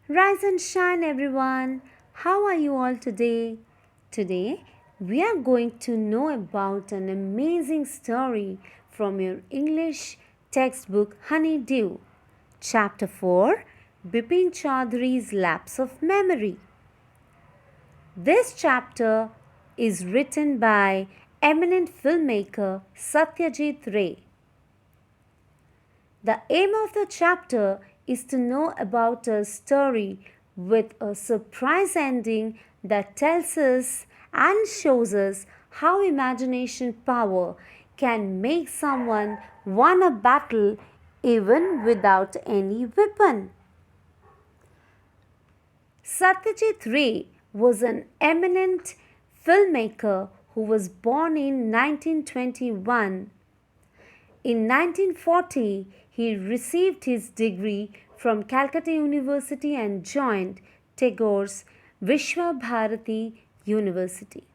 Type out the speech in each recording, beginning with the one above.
Rise and shine, everyone. How are you all today? Today, we are going to know about an amazing story from your English textbook Honeydew. Chapter 4, Bepin Chaudhary's Lapse of Memory. This chapter is written by eminent filmmaker Satyajit Ray. The aim of the chapter is to know about a story with a surprise ending that tells us and shows us how imagination power can make someone win a battle even without any weapon. Satyajit Ray was an eminent filmmaker who was born in 1921. In 1940, he received his degree from Calcutta University and joined Tagore's Vishwa Bharati University.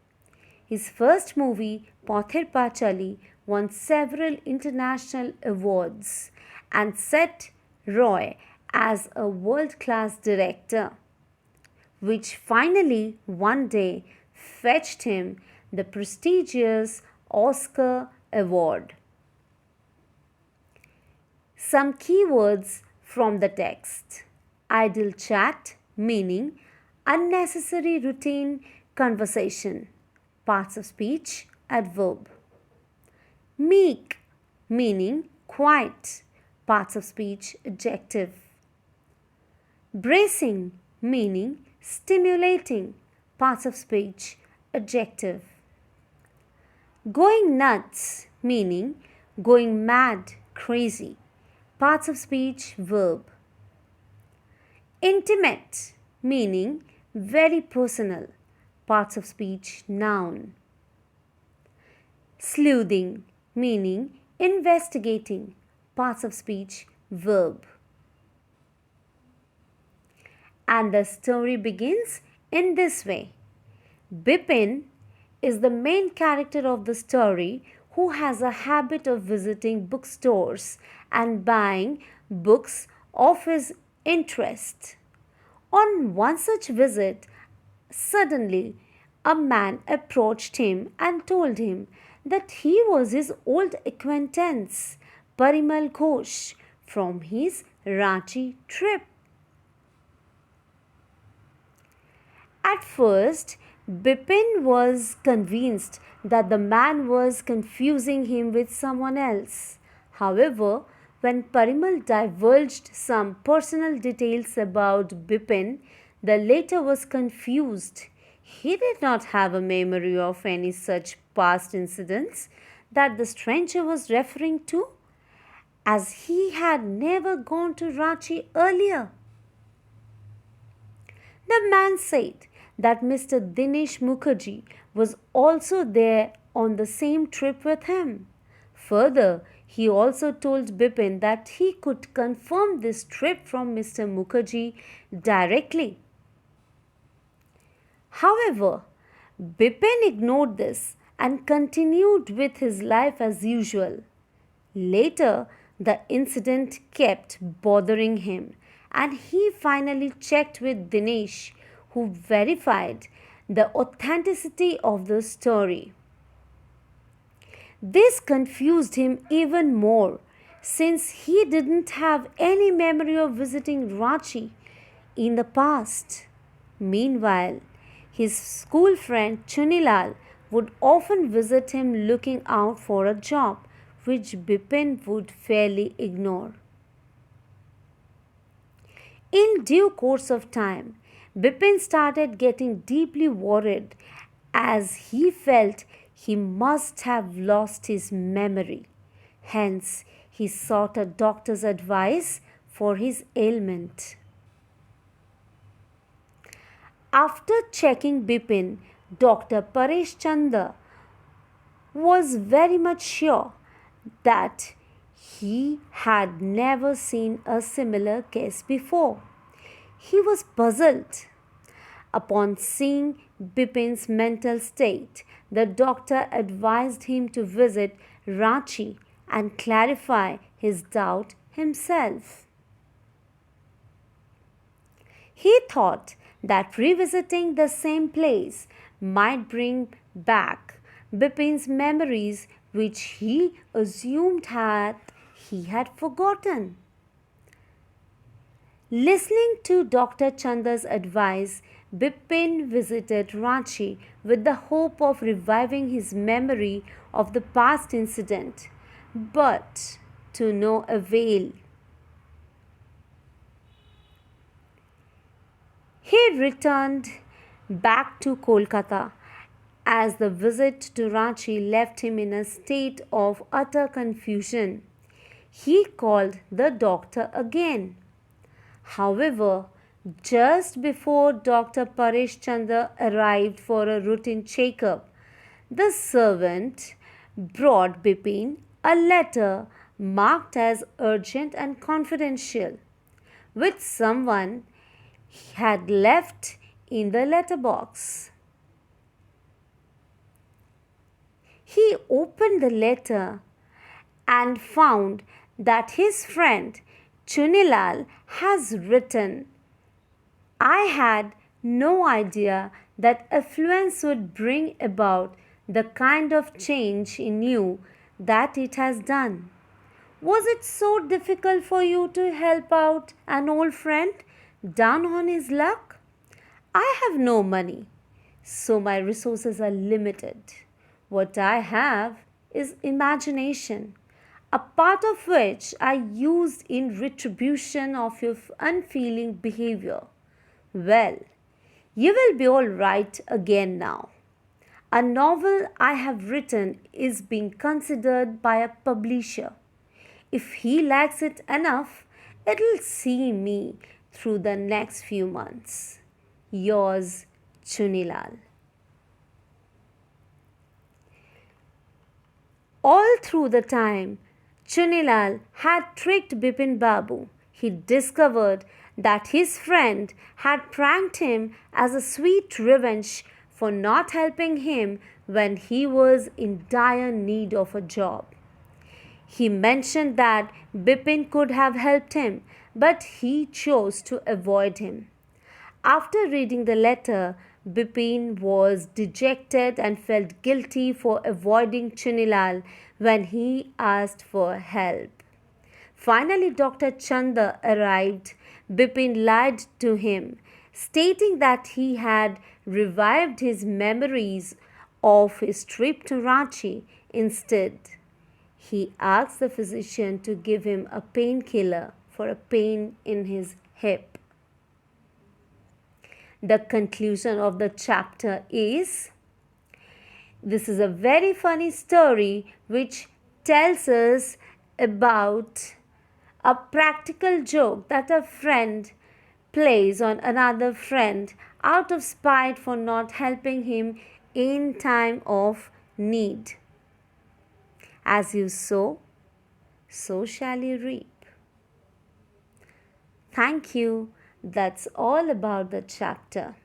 His first movie, Pather Pachali, won several international awards and set Roy as a world-class director, which finally one day fetched him the prestigious Oscar award. Some keywords from the text. Idle chat, meaning unnecessary routine conversation. Parts of speech, adverb. Meek, meaning quiet. Parts of speech, adjective. Bracing, meaning stimulating. Parts of speech, adjective. Going nuts, meaning going mad, crazy. Parts of speech, verb. Intimate, meaning very personal. Parts of speech, noun. Sleuthing, meaning investigating. Parts of speech, verb. And the story begins in this way. Bepin is the main character of the story who has a habit of visiting bookstores and buying books of his interest. On one such visit, suddenly a man approached him and told him that he was his old acquaintance, Parimal Ghosh, from his Ranchi trip. At first, Bepin was convinced that the man was confusing him with someone else. However, when Parimal divulged some personal details about Bepin, the latter was confused. He did not have a memory of any such past incidents that the stranger was referring to, as he had never gone to Ranchi earlier. The man said that Mr. Dinesh Mukherjee was also there on the same trip with him. Further, he also told Bepin that he could confirm this trip from Mr. Mukherjee directly. However, Bepin ignored this and continued with his life as usual. Later, the incident kept bothering him, and he finally checked with Dinesh, who verified the authenticity of the story. This confused him even more, since he didn't have any memory of visiting Ranchi in the past. Meanwhile, his school friend Chunilal would often visit him looking out for a job, which Bepin would fairly ignore. In due course of time, Bepin started getting deeply worried as he felt he must have lost his memory. Hence, he sought a doctor's advice for his ailment. After checking Bepin, Dr. Paresh Chanda was very much sure that he had never seen a similar case before. He was puzzled. Upon seeing Bepin's mental state, the doctor advised him to visit Ranchi and clarify his doubt himself. He thought that revisiting the same place might bring back Bipin's memories, which he assumed he had forgotten. Listening to Dr. Chanda's advice, Bipin visited Ranchi with the hope of reviving his memory of the past incident, but to no avail. He returned back to Kolkata as the visit to Ranchi left him in a state of utter confusion. He called the doctor again. However, just before Dr. Paresh Chandra arrived for a routine checkup, the servant brought Bipin a letter marked as urgent and confidential, which someone had left in the letterbox. He opened the letter and found that his friend Chunilal has written, "I had no idea that affluence would bring about the kind of change in you that it has done. Was it so difficult for you to help out an old friend down on his luck? I have no money, so my resources are limited. What I have is imagination, a part of which I used in retribution of your unfeeling behavior. Well, you will be all right again now. A novel I have written is being considered by a publisher. If he likes it enough, it'll see me through the next few months. Yours, Chunilal." All through the time, Chunilal had tricked Bipin Babu. He discovered that his friend had pranked him as a sweet revenge for not helping him when he was in dire need of a job. He mentioned that Bipin could have helped him, but he chose to avoid him. After reading the letter, Bipin was dejected and felt guilty for avoiding Chunilal when he asked for help. Finally, Dr. Chanda arrived. Bipin lied to him, stating that he had revived his memories of his trip to Ranchi. Instead, he asked the physician to give him a painkiller for a pain in his hip. The conclusion of the chapter is, this is a very funny story which tells us about a practical joke that a friend plays on another friend out of spite for not helping him in time of need. As you sow, so shall you reap. Thank you. That's all about the chapter.